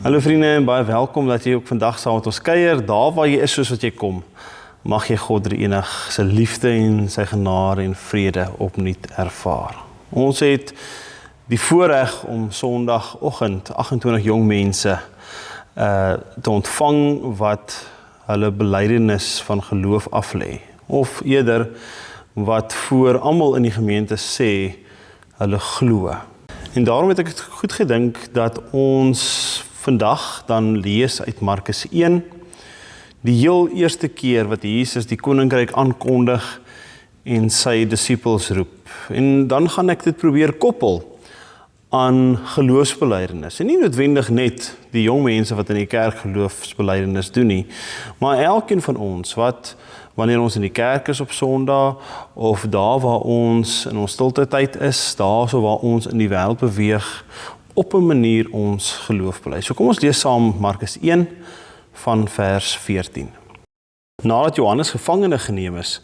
Hallo vriende en baie welkom dat jy ook vandag saam met ons kuier, daar waar jy is soos wat jy kom. Mag jy God Drie-enig sy liefde en sy genade en vrede opnuut ervaar. Ons het die voorreg om Sondagoggend 28 jong mense te ontvang wat hulle belydenis van geloof aflê, of eerder wat voor almal in die gemeente sê hulle glo. En daarom het ek het goed gedink dat ons vandag dan lees uit Markus 1, die heel eerste keer wat Jesus die koninkryk aankondig en sy disippels roep. En dan gaan ek dit probeer koppel aan geloofsbelydenis. En nie noodwendig net die jong mense wat in die kerk geloofsbelydenis doen nie, maar elkeen van ons wat, wanneer ons in die kerk is op Sondag, of daar waar ons in ons stilte tyd is, daar so waar ons in die wêreld beweeg, op 'n manier ons geloof bely. So kom ons lees saam Markus 1 van vers 14. Nadat Johannes gevangene geneem is,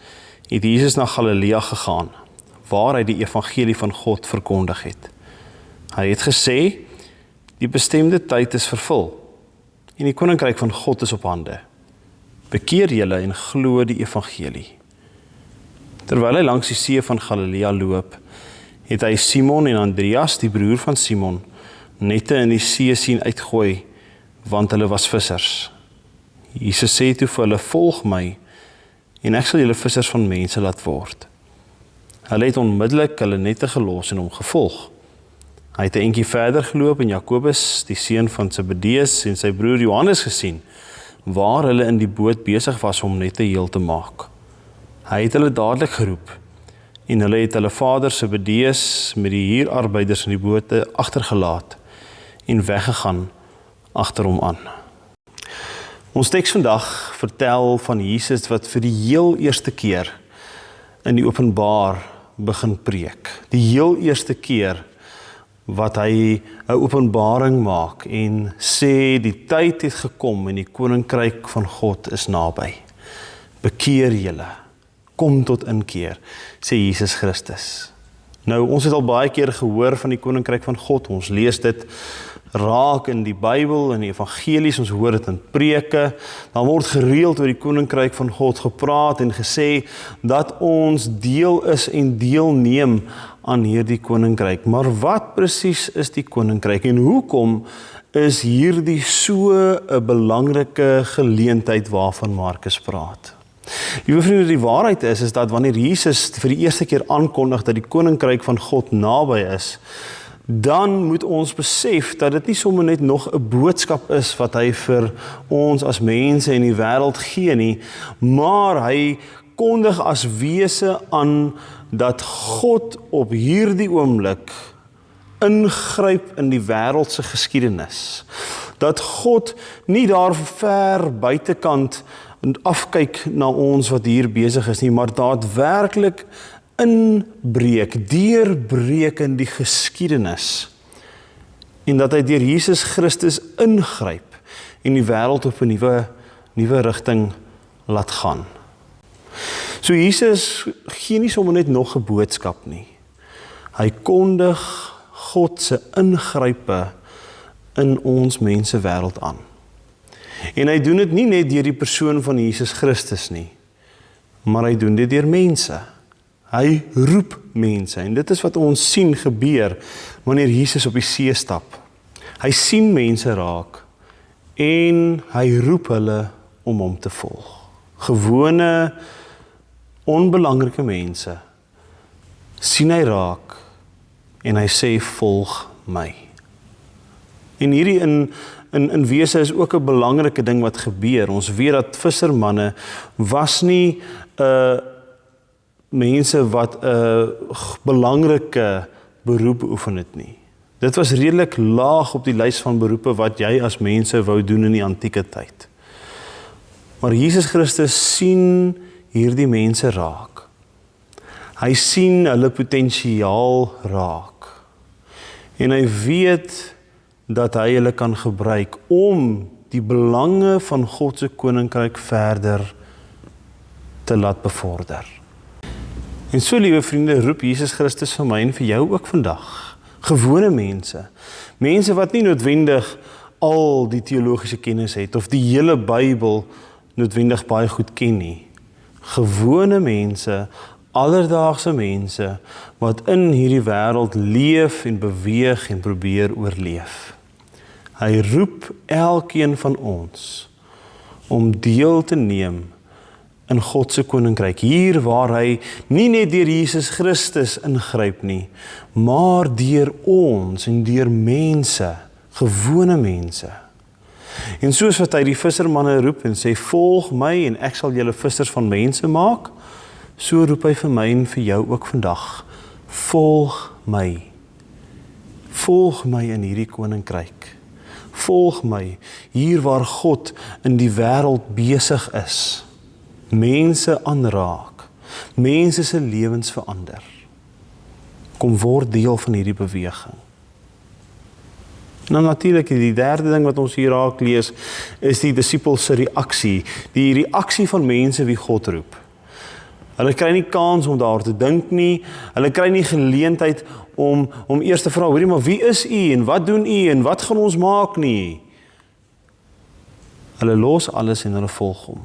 het Jesus na Galilea gegaan, waar hy die evangelie van God verkondig het. Hy het gesê, die bestemde tyd is vervul, en die koninkryk van God is op hande. Bekeer julle en glo die evangelie. Terwyl hy langs die see van Galilea loop, het hy Simon en Andreas, die broer van Simon, nette in die see sien uitgooi, want hulle was vissers. Jesus sê toe vir hulle, volg my, en ek sal julle vissers van mense laat word. Hulle het onmiddellik hulle nette gelos en hom gevolg. Hy het 'n entjie verder geloop en Jakobus, die seun van Zebedeus, en sy broer Johannes gesien, waar hulle in die boot besig was om nette heel te maak. Hy het hulle dadelik geroep, en hulle het hulle vader Zebedeus met die huurarbeiders in die bote agtergelaat en weggegaan agter hom aan. Ons teks vandag vertel van Jesus wat vir die heel eerste keer in die openbaar begin preek. Die heel eerste keer wat hy 'n openbaring maak en sê die tyd het gekom en die koninkryk van God is naby. Bekeer julle, kom tot inkeer, sê Jesus Christus. Nou, ons het al baie keer gehoor van die koninkryk van God, ons lees dit raak in die Bybel, in die evangelies, ons hoor dit in preke, dan word gereeld oor die koninkryk van God gepraat en gesê dat ons deel is en deelneem aan hierdie koninkryk. Maar wat presies is die koninkryk en hoekom is hierdie so 'n belangrike geleentheid waarvan Markus praat? Liewe vriende, die waarheid is dat wanneer Jesus vir die eerste keer aankondig dat die koninkryk van God naby is, dan moet ons besef dat dit nie sommer net nog 'n boodskap is wat hy vir ons as mense in die wêreld gee nie, maar hy kondig as wese aan dat God op hierdie oomblik ingryp in die wêreldse geskiedenis. Dat God nie daar ver buitekant afkyk na ons wat hier besig is nie, maar daadwerklik inbreek, deurbreek in die geskiedenis. En dat hy deur Jesus Christus ingryp en die wêreld op 'n nuwe rigting laat gaan. So Jesus gee nie sommer net nog 'n boodskap nie. Hy kondig God se ingrype in ons mense wêreld aan. En hy doen dit nie net deur die persoon van Jesus Christus nie, maar hy doen dit deur mense. Hy roep mense, en dit is wat ons sien gebeur wanneer Jesus op die see stap. Hy sien mense raak, en hy roep hulle om hom te volg. Gewone, onbelangrike mense sien hy raak, en hy sê, volg my. En hierdie in wese is ook 'n belangrike ding wat gebeur. Ons weet dat vissermanne was nie mense wat 'n belangrike beroep beoefen het nie. Dit was redelik laag op die lys van beroepe wat jy as mense wou doen in die antieke tyd. Maar Jesus Christus sien hierdie mense raak. Hy sien hulle potensiaal raak. En hy weet dat hy hulle kan gebruik om die belange van God se koninkryk verder te laat bevorder. En so, liewe vriende, roep Jesus Christus vir my en vir jou ook vandag. Gewone mense. Mense wat nie noodwendig al die teologiese kennis het, of die hele Bybel noodwendig baie goed ken nie. Gewone mense, alledaagse mense, wat in hierdie wêreld leef en beweeg en probeer oorleef. Hy roep elkeen van ons om deel te neem in God se koninkryk, hier waar hy nie net deur Jesus Christus ingryp nie, maar deur ons en deur mense, gewone mense. En soos wat hy die vissermanne roep en sê, volg my en ek sal julle vissers van mense maak, so roep hy vir my en vir jou ook vandag, volg my. Volg my in hierdie koninkryk. Volg my hier waar God in die wêreld besig is. Mense aanraak, mense se lewens verander. Kom word deel van hierdie beweging. Nou natuurlik, die derde ding wat ons hier raak lees, is die disippels se reaksie, die reaksie van mense wie God roep. Hulle kry nie kans om daar te dink nie, hulle kry nie geleentheid om eers te vra, hoorie, maar wie is u en wat doen u en wat gaan ons maak nie? Hulle los alles en hulle volg hom.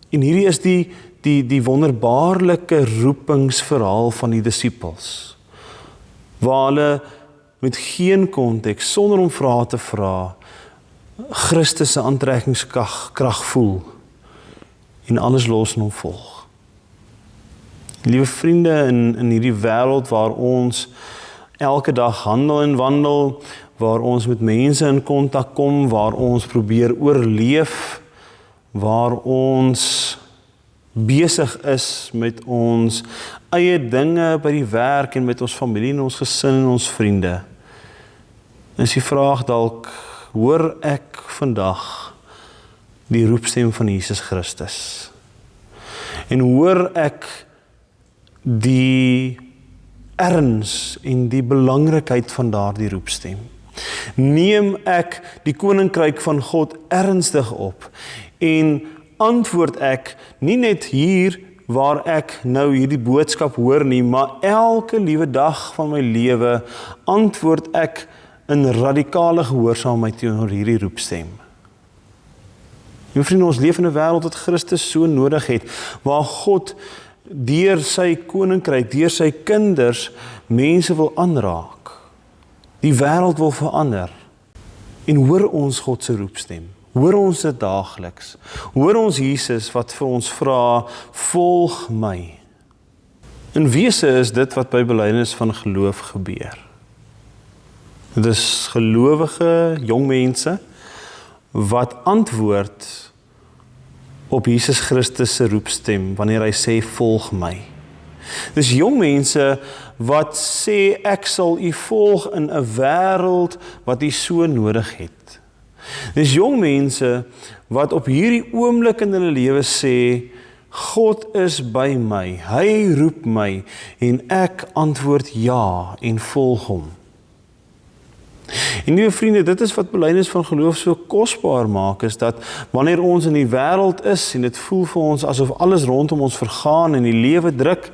En hierdie is die wonderbaarlike roepingsverhaal van die disippels, waar hulle met geen konteks, sonder om vrae te vra, Christus se aantrekkingskrag voel en alles los en hom volg. Liewe vriende, in hierdie wêreld waar ons elke dag handel en wandel, waar ons met mense in kontak kom, waar ons probeer oorleef, waar ons besig is met ons eie dinge by die werk en met ons familie en ons gesin en ons vriende, is die vraag dalk, hoor ek vandag die roepstem van Jesus Christus? En hoor ek die erns en die belangrikheid van daardie roepstem? Neem ek die koninkryk van God ernstig op en antwoord ek nie net hier waar ek nou hierdie boodskap hoor nie, maar elke liewe dag van my lewe antwoord ek in radikale gehoorsaamheid teenoor hierdie roepstem. Vriende, ons leef in 'n wêreld wat Christus so nodig het, waar God deur sy koninkryk, deur sy kinders, mense wil aanraak. Die wêreld wil verander. En hoor ons God se roepstem. Hoor ons dit daagliks. Hoor ons Jesus wat vir ons vra, volg my. In wese is dit wat by belydenis van geloof gebeur. Dit is gelowige jong mense wat antwoord op Jesus Christus se roepstem wanneer hy sê volg my. Dis jong mense wat sê ek sal u volg in 'n wêreld wat u so nodig het. Dis jong mense wat op hierdie oomblik in hulle lewe sê God is by my, hy roep my en ek antwoord ja en volg hom. En liewe vriende, dit is wat belydenis van geloof so kosbaar maak, is dat wanneer ons in die wêreld is en dit voel vir ons asof alles rondom ons vergaan en die lewe druk,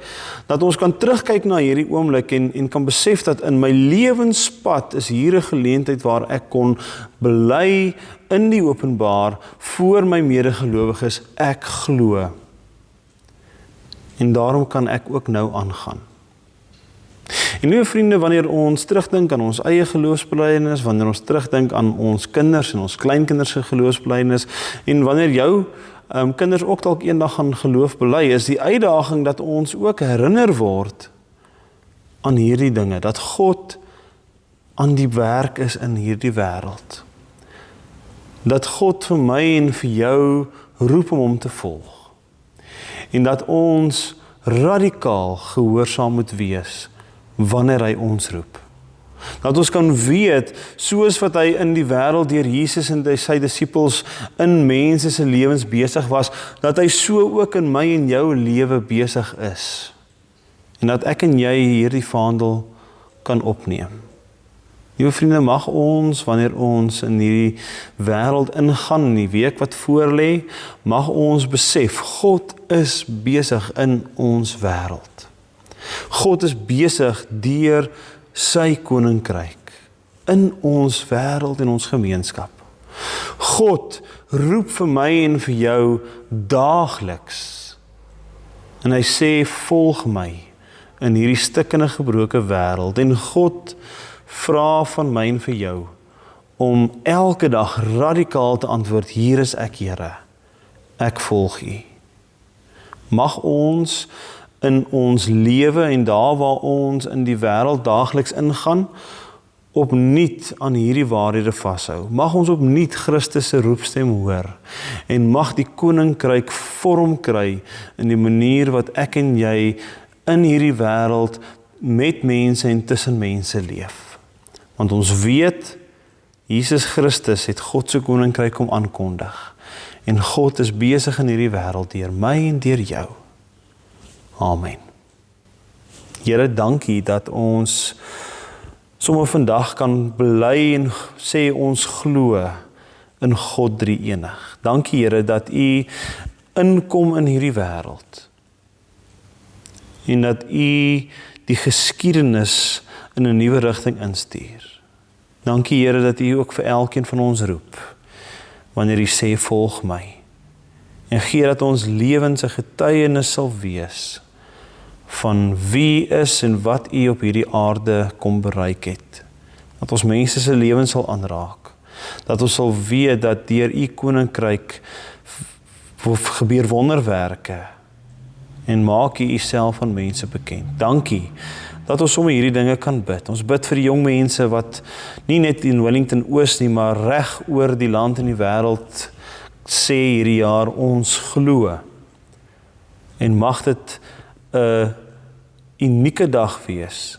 dat ons kan terugkyk na hierdie oomblik en kan besef dat in my lewenspad is hier 'n geleentheid waar ek kon bely in die openbaar voor my medegelowiges, ek glo. En daarom kan ek ook nou aangaan. En liewe vriende, wanneer ons terugdink aan ons eie geloofsbelydenis, wanneer ons terugdink aan ons kinders en ons kleinkinders se geloofsbelydenis, en wanneer jou kinders ook dalk eendag gaan geloof bely, is die uitdaging dat ons ook herinner word aan hierdie dinge, dat God aan die werk is in hierdie wêreld. Dat God vir my en vir jou roep om hom te volg. En dat ons radikaal gehoorsaam moet wees wanneer hy ons roep. Dat ons kan weet, soos wat hy in die wêreld deur Jesus en sy disippels in mense se lewens besig was, dat hy so ook in my en jou lewe besig is. En dat ek en jy hierdie vaandel kan opneem. Liewe vriende, mag ons, wanneer ons in hierdie wêreld ingaan, in die week wat voorlê, mag ons besef, God is besig in ons wêreld. God is besig deur sy koninkryk in ons wêreld en ons gemeenskap. God roep vir my en vir jou daagliks. En hy sê, volg my in hierdie stikkende gebroke wêreld. En God vra van my en vir jou om elke dag radikaal te antwoord, hier is ek, Here, ek volg U. Mag ons in ons lewe en daar waar ons in die wêreld daagliks ingaan, opnuut aan hierdie waarhede vashou. Mag ons opnuut Christus se roepstem hoor en mag die koninkryk vorm kry in die manier wat ek en jy in hierdie wêreld met mense en tussen mense leef. Want ons weet, Jesus Christus het God se koninkryk kom aankondig. En God is besig in hierdie wêreld deur my en deur jou. Amen. Here, dankie dat ons sommer vandag kan bely en sê ons glo in God drie-enig. Dankie Here dat U inkom in hierdie wêreld. En dat U die geskiedenis in 'n nuwe rigting instuur. Dankie Here dat U ook vir elkeen van ons roep, wanneer U sê, volg my. En gee dat ons lewens 'n getuienis sal wees van wie is en wat U op hierdie aarde kom bereik het. Dat ons mense se lewens sal aanraak. Dat ons sal weet dat deur U koninkryk gebeur wonderwerke en maak U Uself aan mense bekend. Dankie dat ons sommer hierdie dinge kan bid. Ons bid vir die jong mense wat nie net in Wellington Oos nie, maar reg oor die land en die wêreld sê hierdie jaar ons glo. En mag dit 'n unieke dag wees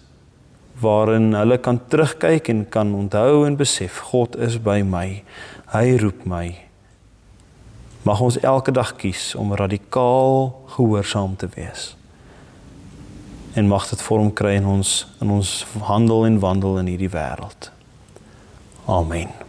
waarin hulle kan terugkyk en kan onthou en besef, God is by my, hy roep my. Mag ons elke dag kies om radikaal gehoorsaam te wees. En mag dit vorm kry in ons handel en wandel in hierdie wêreld. Amen.